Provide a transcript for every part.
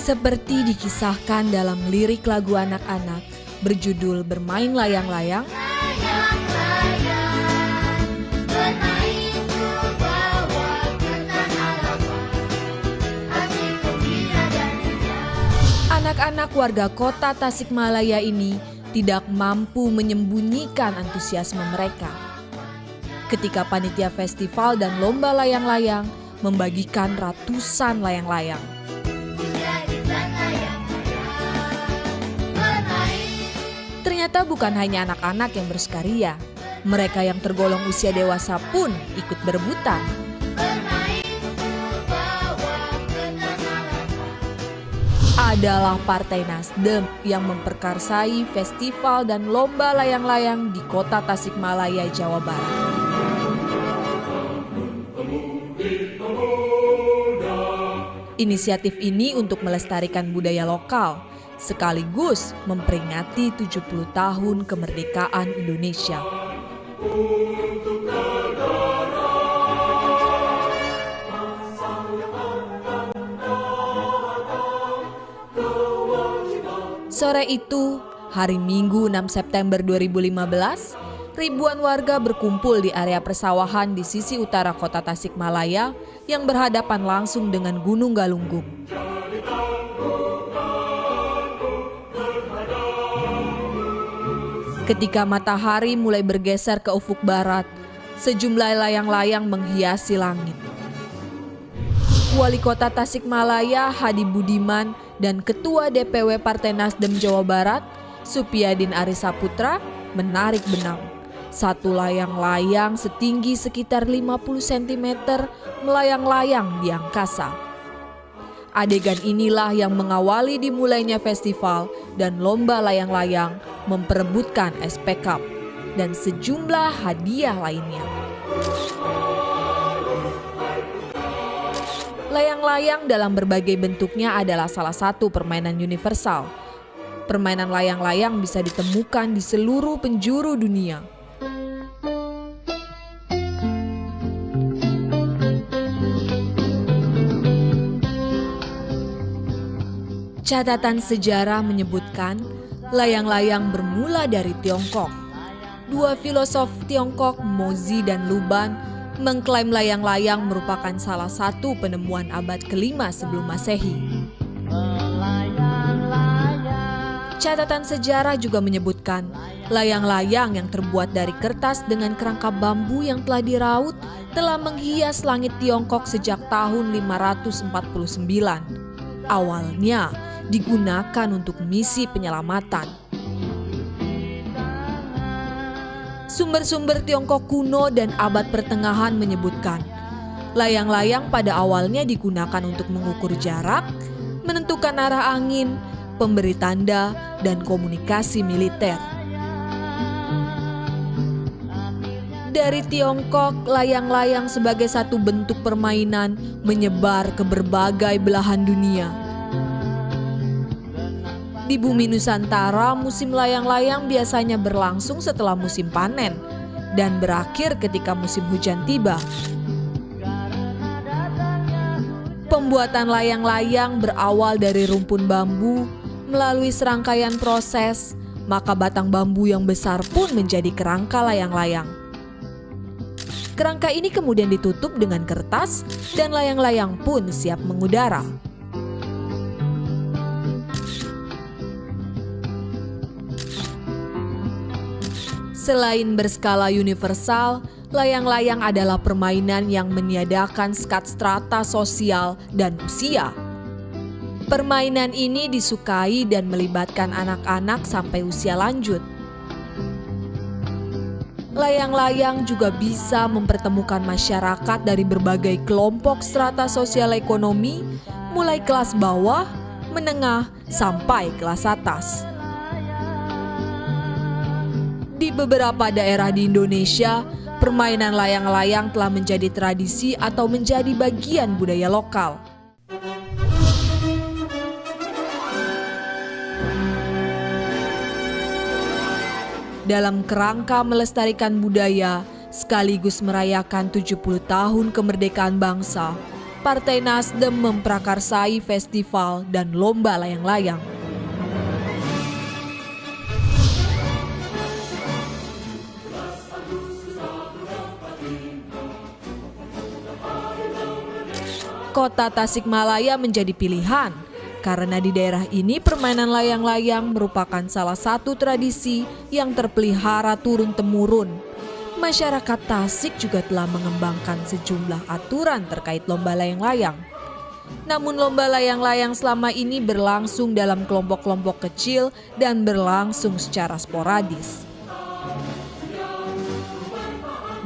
Seperti dikisahkan dalam lirik lagu anak-anak berjudul Bermain Layang-Layang, anak-anak warga kota Tasikmalaya ini tidak mampu menyembunyikan antusiasme mereka ketika panitia festival dan lomba layang-layang membagikan ratusan layang-layang. Ternyata bukan hanya anak-anak yang bersukaria, mereka yang tergolong usia dewasa pun ikut berebutan. Adalah Partai Nasdem yang memperkarsai festival dan lomba layang-layang di kota Tasikmalaya, Jawa Barat. Inisiatif ini untuk melestarikan budaya lokal, sekaligus memperingati 70 tahun kemerdekaan Indonesia. Sore itu, hari Minggu 6 September 2015, ribuan warga berkumpul di area persawahan di sisi utara kota Tasikmalaya yang berhadapan langsung dengan Gunung Galunggung. Ketika matahari mulai bergeser ke ufuk barat, sejumlah layang-layang menghiasi langit. Wali Kota Tasikmalaya Hadi Budiman dan Ketua DPW Partai Nasdem Jawa Barat Supyadin Arisaputra menarik benang. Satu layang-layang setinggi sekitar 50 cm melayang-layang di angkasa. Adegan inilah yang mengawali dimulainya festival dan lomba layang-layang memperebutkan SP Cup dan sejumlah hadiah lainnya. Layang-layang dalam berbagai bentuknya adalah salah satu permainan universal. Permainan layang-layang bisa ditemukan di seluruh penjuru dunia. Catatan sejarah menyebutkan layang-layang bermula dari Tiongkok. Dua filosof Tiongkok, Mozi dan Luban, mengklaim layang-layang merupakan salah satu penemuan abad ke-5 sebelum Masehi. Catatan sejarah juga menyebutkan layang-layang yang terbuat dari kertas dengan kerangka bambu yang telah diraut telah menghias langit Tiongkok sejak tahun 549. Awalnya digunakan untuk misi penyelamatan. Sumber-sumber Tiongkok kuno dan abad pertengahan menyebutkan layang-layang pada awalnya digunakan untuk mengukur jarak, menentukan arah angin, pemberi tanda, dan komunikasi militer. Dari Tiongkok, layang-layang sebagai satu bentuk permainan menyebar ke berbagai belahan dunia. Di bumi Nusantara, musim layang-layang biasanya berlangsung setelah musim panen dan berakhir ketika musim hujan tiba. Pembuatan layang-layang berawal dari rumpun bambu, melalui serangkaian proses, maka batang bambu yang besar pun menjadi kerangka layang-layang. Kerangka ini kemudian ditutup dengan kertas dan layang-layang pun siap mengudara. Selain berskala universal, layang-layang adalah permainan yang meniadakan sekat strata sosial dan usia. Permainan ini disukai dan melibatkan anak-anak sampai usia lanjut. Layang-layang juga bisa mempertemukan masyarakat dari berbagai kelompok strata sosial ekonomi, mulai kelas bawah, menengah, sampai kelas atas. Di beberapa daerah di Indonesia, permainan layang-layang telah menjadi tradisi atau menjadi bagian budaya lokal. Dalam kerangka melestarikan budaya sekaligus merayakan 70 tahun kemerdekaan bangsa, Partai Nasdem memprakarsai festival dan lomba layang-layang. Kota Tasikmalaya menjadi pilihan karena di daerah ini permainan layang-layang merupakan salah satu tradisi yang terpelihara turun-temurun. Masyarakat Tasik juga telah mengembangkan sejumlah aturan terkait lomba layang-layang. Namun lomba layang-layang selama ini berlangsung dalam kelompok-kelompok kecil dan berlangsung secara sporadis.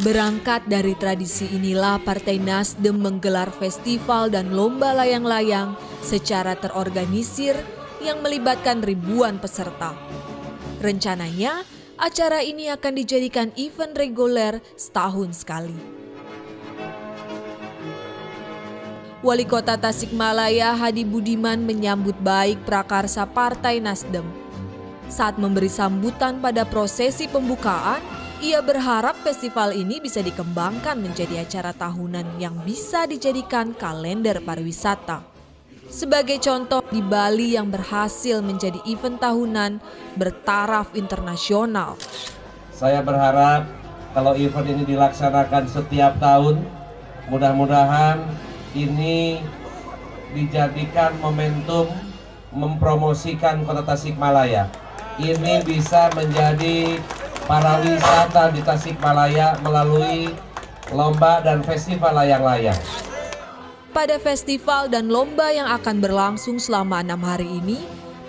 Berangkat dari tradisi inilah Partai Nasdem menggelar festival dan lomba layang-layang secara terorganisir yang melibatkan ribuan peserta. Rencananya, acara ini akan dijadikan event reguler setahun sekali. Wali Kota Tasikmalaya Hadi Budiman menyambut baik prakarsa Partai Nasdem. Saat memberi sambutan pada prosesi pembukaan, ia berharap festival ini bisa dikembangkan menjadi acara tahunan yang bisa dijadikan kalender pariwisata. Sebagai contoh, di Bali yang berhasil menjadi event tahunan bertaraf internasional. Saya berharap kalau event ini dilaksanakan setiap tahun, mudah-mudahan ini dijadikan momentum mempromosikan Kota Tasikmalaya. Ini bisa menjadi pariwisata di Tasikmalaya melalui lomba dan festival layang-layang. Pada festival dan lomba yang akan berlangsung selama 6 hari ini,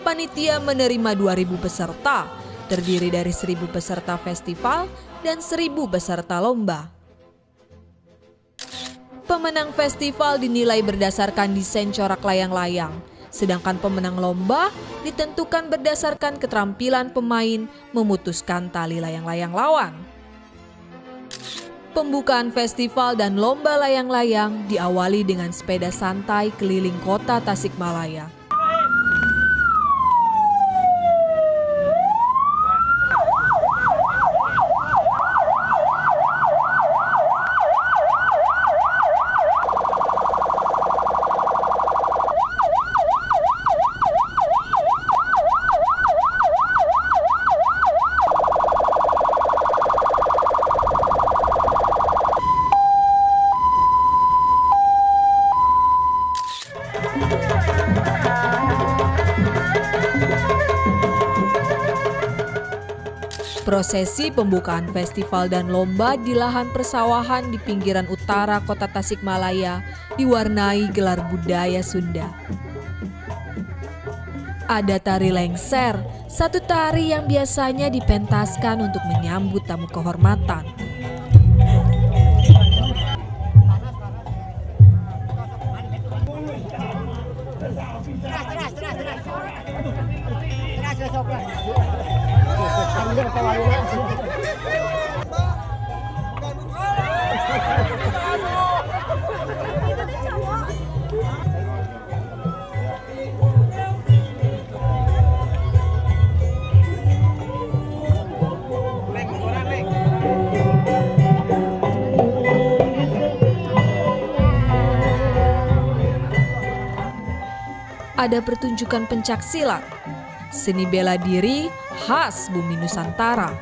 panitia menerima 2.000 peserta, terdiri dari 1.000 peserta festival dan 1.000 peserta lomba. Pemenang festival dinilai berdasarkan desain corak layang-layang, sedangkan pemenang lomba ditentukan berdasarkan keterampilan pemain memutuskan tali layang-layang lawan. Pembukaan festival dan lomba layang-layang diawali dengan sepeda santai keliling kota Tasikmalaya. Prosesi pembukaan festival dan lomba di lahan persawahan di pinggiran utara kota Tasikmalaya diwarnai gelar budaya Sunda. Ada tari lengser, satu tari yang biasanya dipentaskan untuk menyambut tamu kehormatan. Ada pertunjukan pencak silat, seni bela diri khas bumi Nusantara.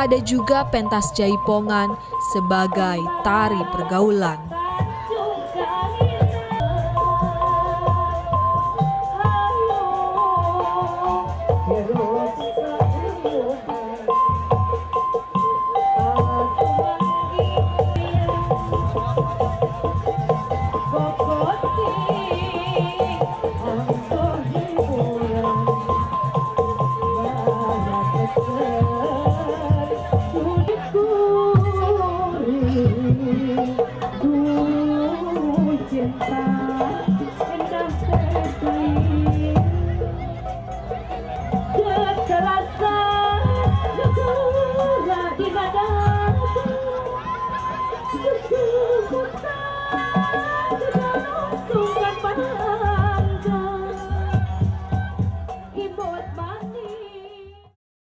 Ada juga pentas jaipongan sebagai tari pergaulan. Roti